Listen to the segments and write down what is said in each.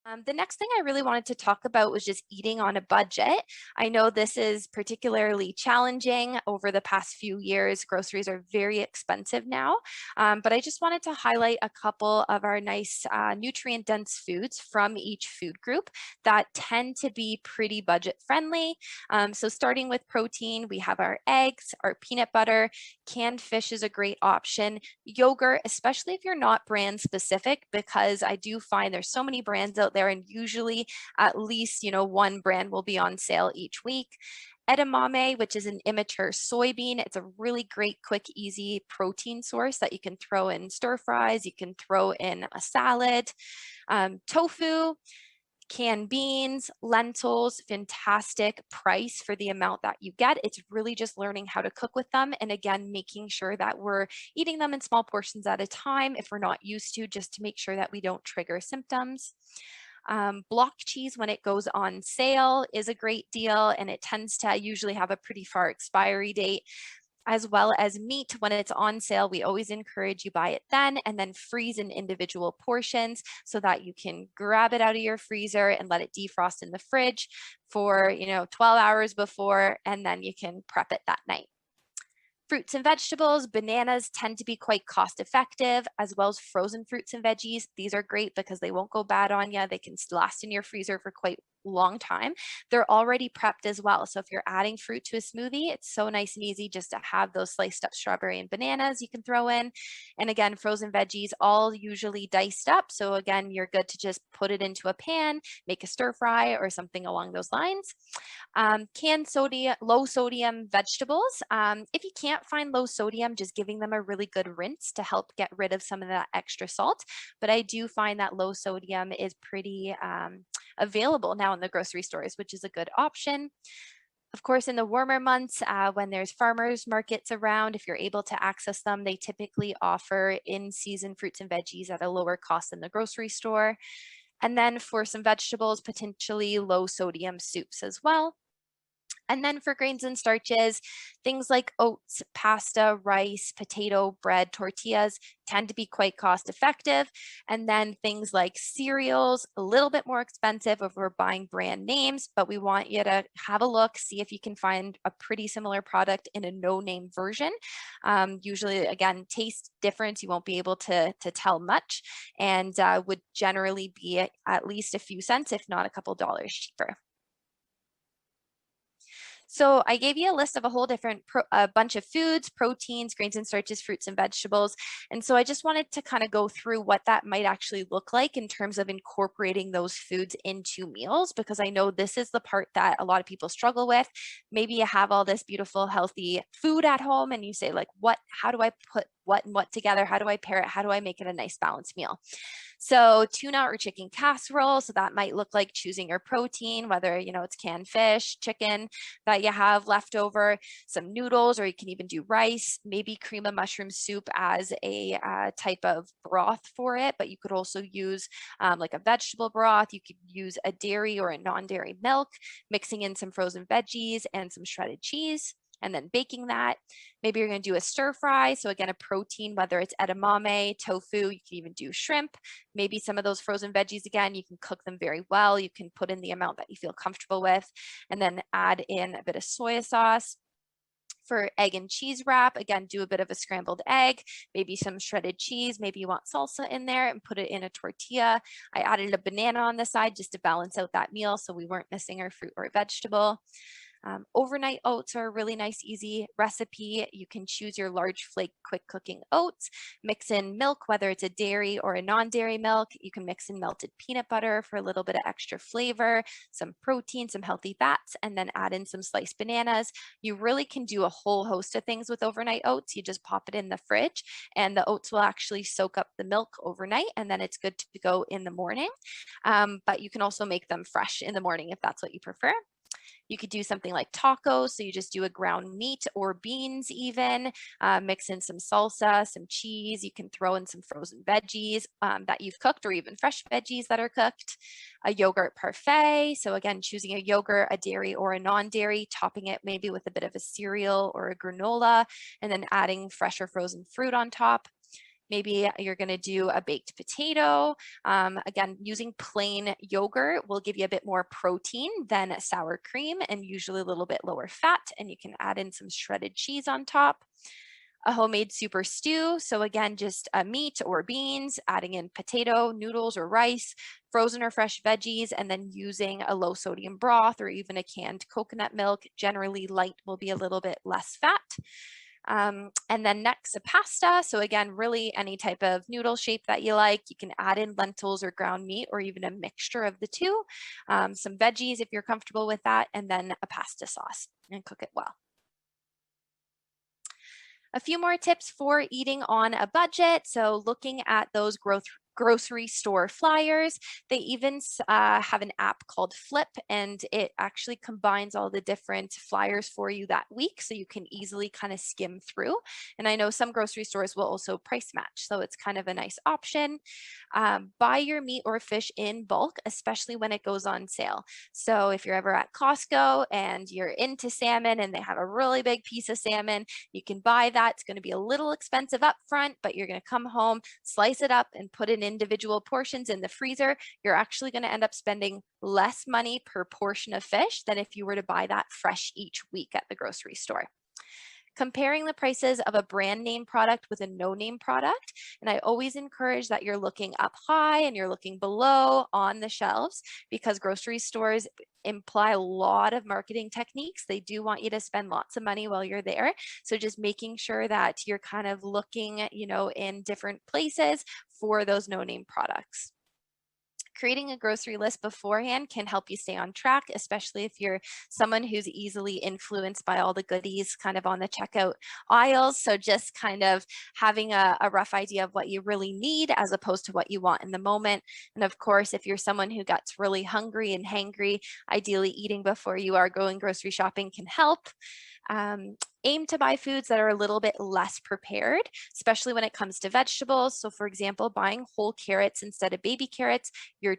The next thing I really wanted to talk about was just eating on a budget. I know this is particularly challenging over the past few years. Groceries are very expensive now, but I just wanted to highlight a couple of our nice nutrient dense foods from each food group that tend to be pretty budget friendly. So starting with protein, we have our eggs, our peanut butter, canned fish is a great option, yogurt, especially if you're not brand specific, because I do find there's so many brands out there, and usually at least, one brand will be on sale each week. Edamame, which is an immature soybean. It's a really great, quick, easy protein source that you can throw in stir fries, you can throw in a salad. Tofu, canned beans, lentils, fantastic price for the amount that you get. It's really just learning how to cook with them. And again, making sure that we're eating them in small portions at a time if we're not used to, just to make sure that we don't trigger symptoms. Block cheese, when it goes on sale, is a great deal, and it tends to usually have a pretty far expiry date. As well as meat, when it's on sale, we always encourage you buy it then freeze in individual portions so that you can grab it out of your freezer and let it defrost in the fridge for 12 hours before, and then you can prep it that night. Fruits and vegetables, bananas tend to be quite cost effective, as well as frozen fruits and veggies. These are great because they won't go bad on you. They can last in your freezer for quite long time. They're already prepped as well. So if you're adding fruit to a smoothie, it's so nice and easy just to have those sliced up strawberry and bananas you can throw in. And again, frozen veggies, all usually diced up. So again, you're good to just put it into a pan, make a stir fry or something along those lines. Canned sodium, low sodium vegetables. If you can't find low sodium, just giving them a really good rinse to help get rid of some of that extra salt. But I do find that low sodium is pretty available now in the grocery stores, which is a good option. Of course, in the warmer months, when there's farmers markets around, if you're able to access them, they typically offer in-season fruits and veggies at a lower cost than the grocery store. And then for some vegetables, potentially low sodium soups as well. And then for grains and starches, things like oats, pasta, rice, potato, bread, tortillas tend to be quite cost effective. And then things like cereals, a little bit more expensive if we're buying brand names, but we want you to have a look, see if you can find a pretty similar product in a no-name version. Usually, again, taste difference, you won't be able to tell much, and would generally be at least a few cents, if not a couple dollars cheaper. So I gave you a list of a whole different bunch of foods, proteins, grains and starches, fruits and vegetables. And so I just wanted to kind of go through what that might actually look like in terms of incorporating those foods into meals, because I know this is the part that a lot of people struggle with. Maybe you have all this beautiful, healthy food at home and you say like, how do I put what and what together? How do I pair it? How do I make it a nice balanced meal? So tuna or chicken casserole. So that might look like choosing your protein, whether, it's canned fish, chicken that you have left over, some noodles, or you can even do rice, maybe cream of mushroom soup as a type of broth for it. But you could also use like a vegetable broth. You could use a dairy or a non-dairy milk, mixing in some frozen veggies and some shredded cheese, and then baking that. Maybe you're going to do a stir fry. So again, a protein, whether it's edamame, tofu, you can even do shrimp. Maybe some of those frozen veggies, again, you can cook them very well. You can put in the amount that you feel comfortable with, and then add in a bit of soy sauce. For egg and cheese wrap, again, do a bit of a scrambled egg, maybe some shredded cheese, maybe you want salsa in there, and put it in a tortilla. I added a banana on the side just to balance out that meal so we weren't missing our fruit or vegetable. Overnight oats are a really nice, easy recipe. You can choose your large flake, quick cooking oats, mix in milk, whether it's a dairy or a non-dairy milk. You can mix in melted peanut butter for a little bit of extra flavor, some protein, some healthy fats, and then add in some sliced bananas. You really can do a whole host of things with overnight oats. You just pop it in the fridge and the oats will actually soak up the milk overnight, and then it's good to go in the morning. But you can also make them fresh in the morning if that's what you prefer. You could do something like tacos. So you just do a ground meat or beans even, mix in some salsa, some cheese. You can throw in some frozen veggies that you've cooked, or even fresh veggies that are cooked. A yogurt parfait. So again, choosing a yogurt, a dairy or a non-dairy, topping it maybe with a bit of a cereal or a granola, and then adding fresh or frozen fruit on top. Maybe you're going to do a baked potato. Again, using plain yogurt will give you a bit more protein than sour cream and usually a little bit lower fat, and you can add in some shredded cheese on top. A homemade super stew. So again, just meat or beans, adding in potato, noodles, or rice, frozen or fresh veggies, and then using a low sodium broth or even a canned coconut milk. Generally light will be a little bit less fat. And then next, a pasta. So again, really any type of noodle shape that you like. You can add in lentils or ground meat or even a mixture of the two. Some veggies if you're comfortable with that, and then a pasta sauce, and cook it well. A few more tips for eating on a budget. So looking at those grocery store flyers. They even have an app called Flip, and it actually combines all the different flyers for you that week, so you can easily kind of skim through. And I know some grocery stores will also price match, so it's kind of a nice option. Buy your meat or fish in bulk, especially when it goes on sale. So if you're ever at Costco and you're into salmon and they have a really big piece of salmon, you can buy that. It's going to be a little expensive up front, but you're going to come home, slice it up, and put it in individual portions in the freezer. You're actually going to end up spending less money per portion of fish than if you were to buy that fresh each week at the grocery store. Comparing the prices of a brand name product with a no-name product. And I always encourage that you're looking up high and you're looking below on the shelves, because grocery stores imply a lot of marketing techniques. They do want you to spend lots of money while you're there. So just making sure that you're kind of looking, in different places for those no-name products. Creating a grocery list beforehand can help you stay on track, especially if you're someone who's easily influenced by all the goodies kind of on the checkout aisles. So just kind of having a rough idea of what you really need as opposed to what you want in the moment. And of course, if you're someone who gets really hungry and hangry, ideally eating before you are going grocery shopping can help. Aim to buy foods that are a little bit less prepared, especially when it comes to vegetables. So for example, buying whole carrots instead of baby carrots, you're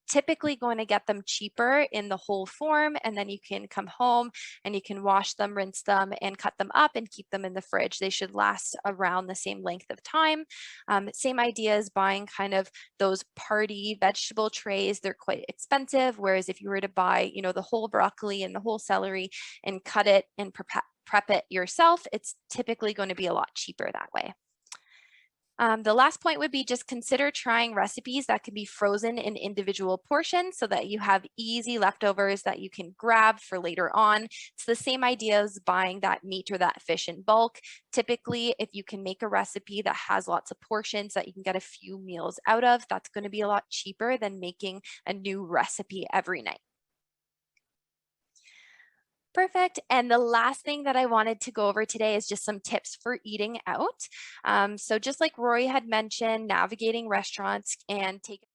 typically going to get them cheaper in the whole form, and then you can come home and you can wash them, rinse them, and cut them up and keep them in the fridge. They should last around the same length of time. Same idea as buying kind of those party vegetable trays. They're quite expensive, whereas if you were to buy, the whole broccoli and the whole celery and cut it and prep it yourself, it's typically going to be a lot cheaper that way. The last point would be just consider trying recipes that can be frozen in individual portions so that you have easy leftovers that you can grab for later on. It's the same idea as buying that meat or that fish in bulk. Typically, if you can make a recipe that has lots of portions that you can get a few meals out of, that's going to be a lot cheaper than making a new recipe every night. Perfect. And the last thing that I wanted to go over today is just some tips for eating out. So just like Rory had mentioned, navigating restaurants and taking